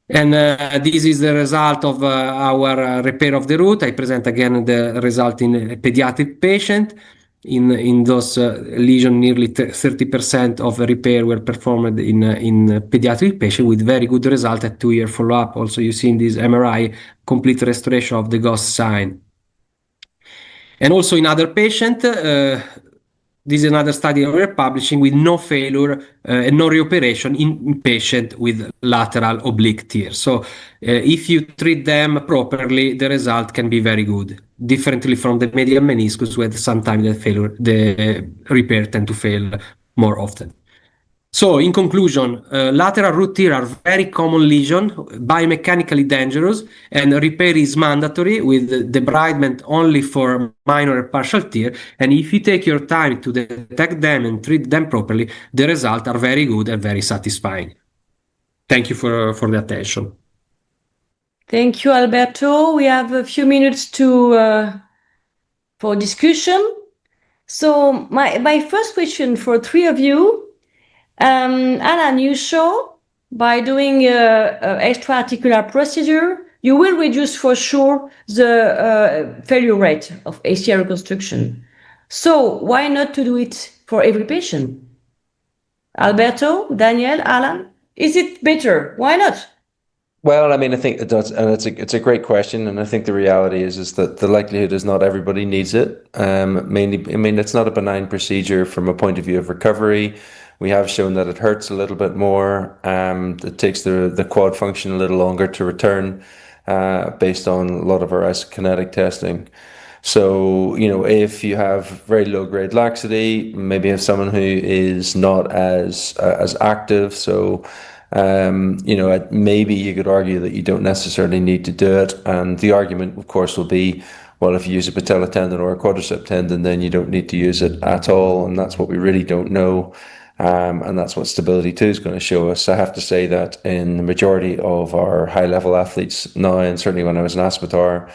And this is the result of our repair of the root. I present again the result in a pediatric patient. In those lesions, nearly 30% of repair were performed in pediatric patient with very good result at 2-year follow-up. Also, you see in this MRI complete restoration of the ghost sign. And also in other patient, this is another study we're publishing with no failure and no reoperation in patient with lateral oblique tear. So if you treat them properly, the result can be very good. differently from the medial meniscus, where sometimes the repair tend to fail more often. So, in conclusion, lateral root tear are very common lesion, biomechanically dangerous, and repair is mandatory with debridement only for minor and partial tear. And if you take your time to detect them and treat them properly, the results are very good and very satisfying. Thank you for the attention. Thank you, Alberto. We have a few minutes for discussion. So my first question for three of you, Alan, you show by doing a extra-articular procedure, you will reduce for sure the failure rate of ACL reconstruction. So why not to do it for every patient? Alberto, Daniel, Alan, is it better? Why not? Well, I mean, I think it does, and it's a great question, and I think the reality is that the likelihood is not everybody needs it. Mainly, I mean, it's not a benign procedure from a point of view of recovery. We have shown that it hurts a little bit more. It takes the quad function a little longer to return, based on a lot of our isokinetic testing. So, you know, if you have very low grade laxity, maybe have someone who is not as active, so you know, maybe you could argue that you don't necessarily need to do it. And the argument, of course, will be, well, if you use a patella tendon or a quadricep tendon, then you don't need to use it at all. And that's what we really don't know. And that's what Stability 2 is going to show us. I have to say that in the majority of our high level athletes now, and certainly when I was in Aspetar,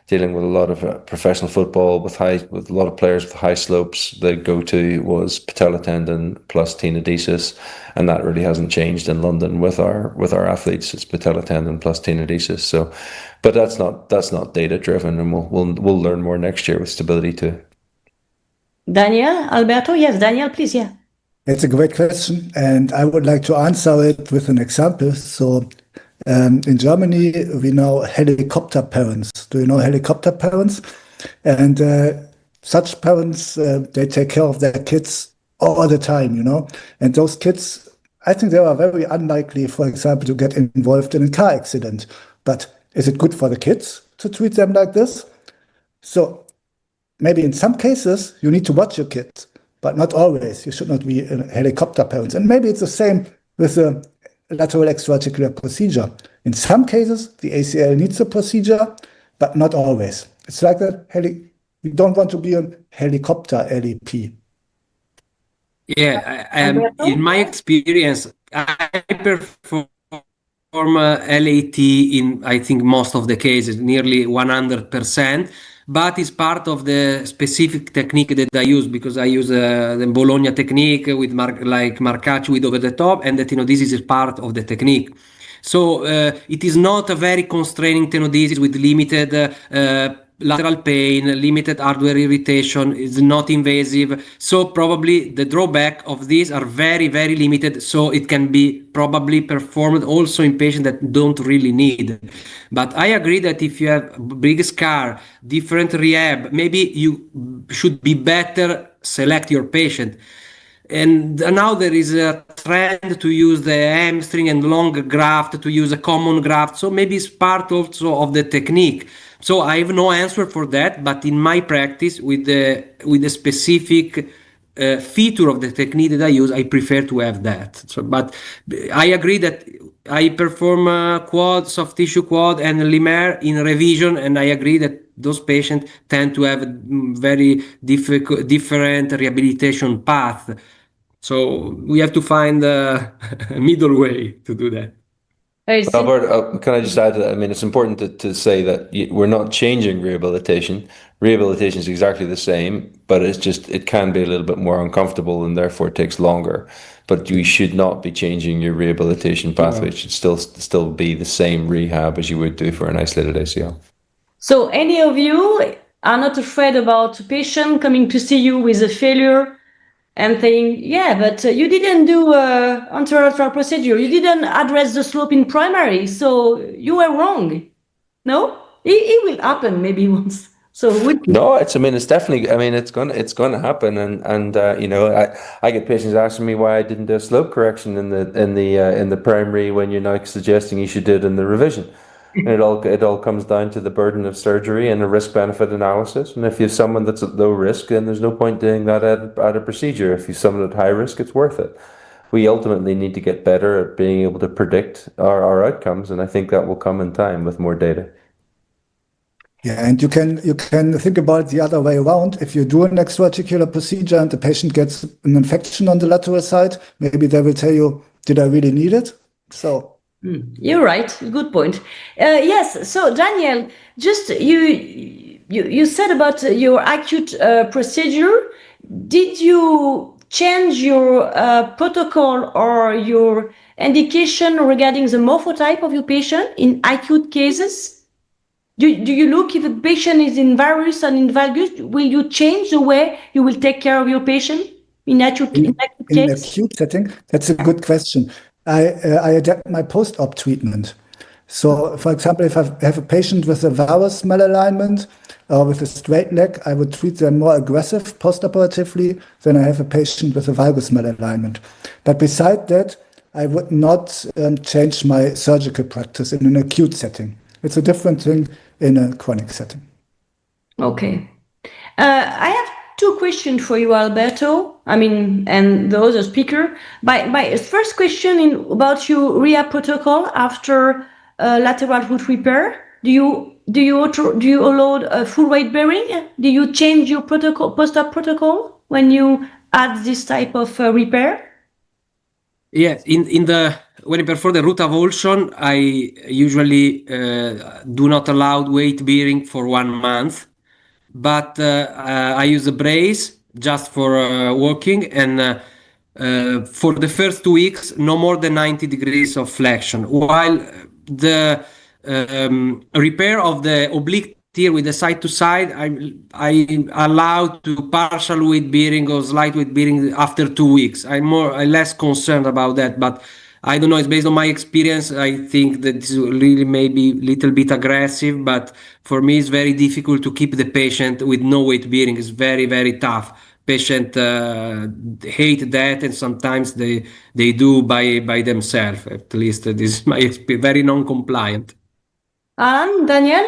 dealing with a lot of professional football with a lot of players with high slopes, the go-to was patella tendon plus tenodesis, and that really hasn't changed in London with our athletes. It's patella tendon plus tenodesis. So, but that's not data driven, and we'll learn more next year with Stability 2. Daniel, Alberto, yes, Daniel, please, yeah. It's a great question, and I would like to answer it with an example. So, in Germany, we know helicopter parents. Do you know helicopter parents? And such parents, they take care of their kids all the time, you know. And those kids, I think they are very unlikely, for example, to get involved in a car accident. But is it good for the kids to treat them like this? So maybe in some cases, you need to watch your kids, but not always. You should not be a helicopter parents. And maybe it's the same with the lateral extra-articular procedure. In some cases, the ACL needs a procedure, but not always. It's like that. We don't want to be a helicopter LEP. Yeah, in my experience, I perform LAT in, I think, most of the cases, nearly 100%, but it's part of the specific technique that I use, because I use the Bologna technique with like Marcacci with over the top, and the tenodesis is part of the technique. So it is not a very constraining tenodesis with limited lateral pain, limited hardware irritation, is not invasive. So probably the drawback of these are very, very limited. So it can be probably performed also in patients that don't really need. But I agree that if you have big scar, different rehab, maybe you should be better select your patient. And now there is a trend to use the hamstring and long graft, to use a common graft. So maybe it's part also of the technique. So I have no answer for that, but in my practice with the specific feature of the technique that I use, I prefer to have that. So, but I agree that I perform quad, soft tissue quad and lemur in revision, and I agree that those patients tend to have a very different rehabilitation path. So we have to find a middle way to do that. Albert, can I just add to that? I mean, it's important to say that we're not changing rehabilitation. Rehabilitation is exactly the same, but it can be a little bit more uncomfortable, and therefore it takes longer. But you should not be changing your rehabilitation pathway. It should still be the same rehab as you would do for an isolated ACL. So any of you are not afraid about a patient coming to see you with a failure and saying, yeah, but you didn't do anterolateral procedure. You didn't address the slope in primary, so you were wrong. No? It will happen maybe once. So no, it's definitely, it's gonna happen, and you know, I get patients asking me why I didn't do a slope correction in the primary when you're now suggesting you should do it in the revision. And it all comes down to the burden of surgery and a risk-benefit analysis. And if you have someone that's at low risk, then there's no point doing that at a procedure. If you have someone at high risk, it's worth it. We ultimately need to get better at being able to predict our outcomes, and I think that will come in time with more data. Yeah, and you can think about it the other way around. If you do an extra-articular procedure and the patient gets an infection on the lateral side, maybe they will tell you, did I really need it? So you're right. Good point. Yes. So Daniel, just you said about your acute procedure. Did you change your protocol or your indication regarding the morphotype of your patient in acute cases? Do you look if a patient is in varus and in valgus? Will you change the way you will take care of your patient in acute case? In acute setting, that's a good question. I adapt my post-op treatment. So, for example, if I have a patient with a varus malalignment or with a straight leg, I would treat them more aggressive post-operatively than I have a patient with a valgus malalignment. But beside that, I would not change my surgical practice in an acute setting. It's a different thing in a chronic setting. Okay. I have two questions for you, Alberto. And the other speaker. My first question about your rehab protocol after lateral root repair. Do you allow a full weight bearing? Do you change your protocol, post-op protocol, when you add this type of repair? Yes, when I perform the root avulsion, I usually do not allow weight bearing for 1 month, but I use a brace just for walking, and for the first 2 weeks, no more than 90 degrees of flexion, while the repair of the oblique tear with the side to side, I allow to partial weight bearing or slight weight bearing after 2 weeks. I'm less concerned about that, but I don't know. It's based on my experience. I think that it's really maybe a little bit aggressive, but for me, it's very difficult to keep the patient with no weight bearing. It's very, very tough. Patient hate that, and sometimes they do by themselves. At least this is my experience. Very non-compliant. And Daniel,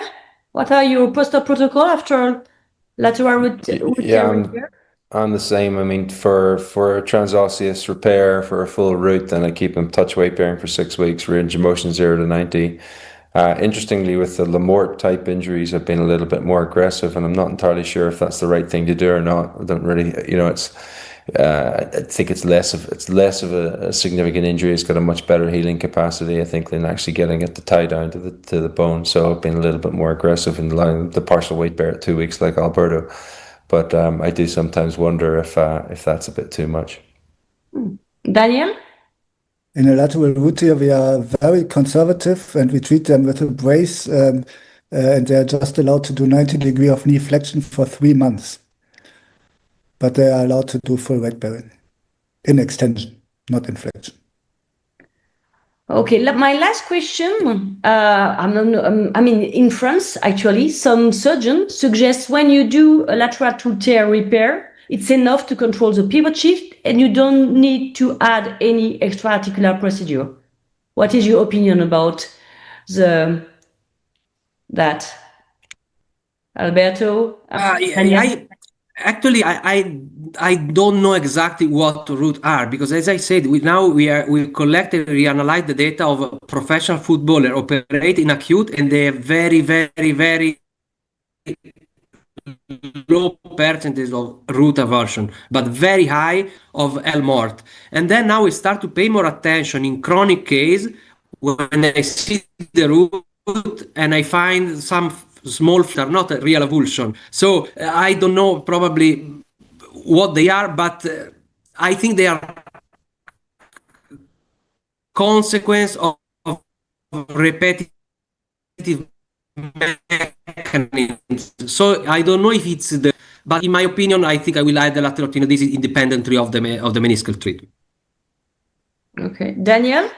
what are your post-op protocol after lateral root repair? I'm the same. For a transosseous repair for a full root, then I keep them touch weight bearing for 6 weeks, range of motion 0 to 90. Interestingly, with the Lamort type injuries, I've been a little bit more aggressive, and I'm not entirely sure if that's the right thing to do or not. I don't really, I think it's less of a significant injury. It's got a much better healing capacity, I think, than actually getting it to tie down to the bone. So I've been a little bit more aggressive in allowing the partial weight bear at 2 weeks, like Alberto. But I do sometimes wonder if that's a bit too much. Daniel? In a lateral root tear, we are very conservative, and we treat them with a brace, and they're just allowed to do 90 degrees of knee flexion for 3 months. But they are allowed to do full weight bearing in extension, not in flexion. Okay, my last question. In France, actually, some surgeons suggest when you do a lateral root tear repair, it's enough to control the pivot shift, and you don't need to add any extra-articular procedure. What is your opinion about that, Alberto? Actually, I don't know exactly what root are, because as I said, we collect and reanalyze the data of a professional footballer operate in acute, and they have very, very, very low percentage of root avulsion, but very high of L-mort. And then now we start to pay more attention in chronic case when I see the root and I find some small are not a real avulsion. So I don't know probably what they are, but I think they are consequence of repetitive mechanisms. So I don't know if it's but in my opinion, I think I will add the lateral tenodesis independently of the meniscal treatment. Okay, Daniel?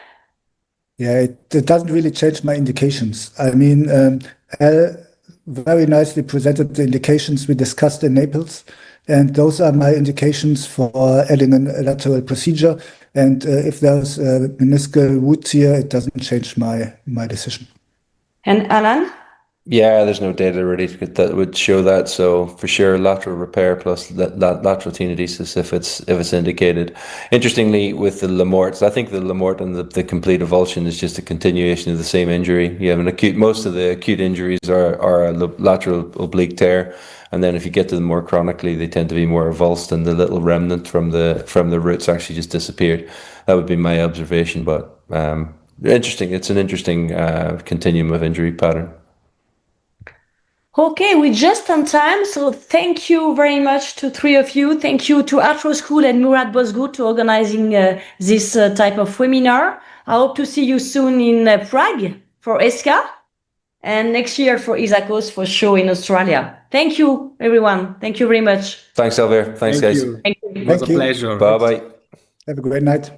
Yeah, it doesn't really change my indications. Al very nicely presented the indications we discussed in Naples, and those are my indications for adding a lateral procedure. And if there's a meniscal root tear, it doesn't change my decision. And Alan? Yeah, there's no data really that would show that. So for sure, lateral repair plus lateral tenodesis if it's indicated. Interestingly, with the lamorts, I think the lamort and the complete avulsion is just a continuation of the same injury. You have an acute. Most of the acute injuries are a lateral oblique tear, and then if you get to them more chronically, they tend to be more avulsed, and the little remnant from the roots actually just disappeared. That would be my observation, but interesting. It's an interesting continuum of injury pattern. Okay, we're just on time, so thank you very much to three of you. Thank you to ArthroSchool and Murat Bozgut to organizing this type of webinar. I hope to see you soon in Prague for ESCA and next year for ISACOS for show in Australia. Thank you, everyone. Thank you very much. Thanks, Albert. Thanks, guys. You. Thank you. It was Thank a you. pleasure. Bye-bye. Have a great night.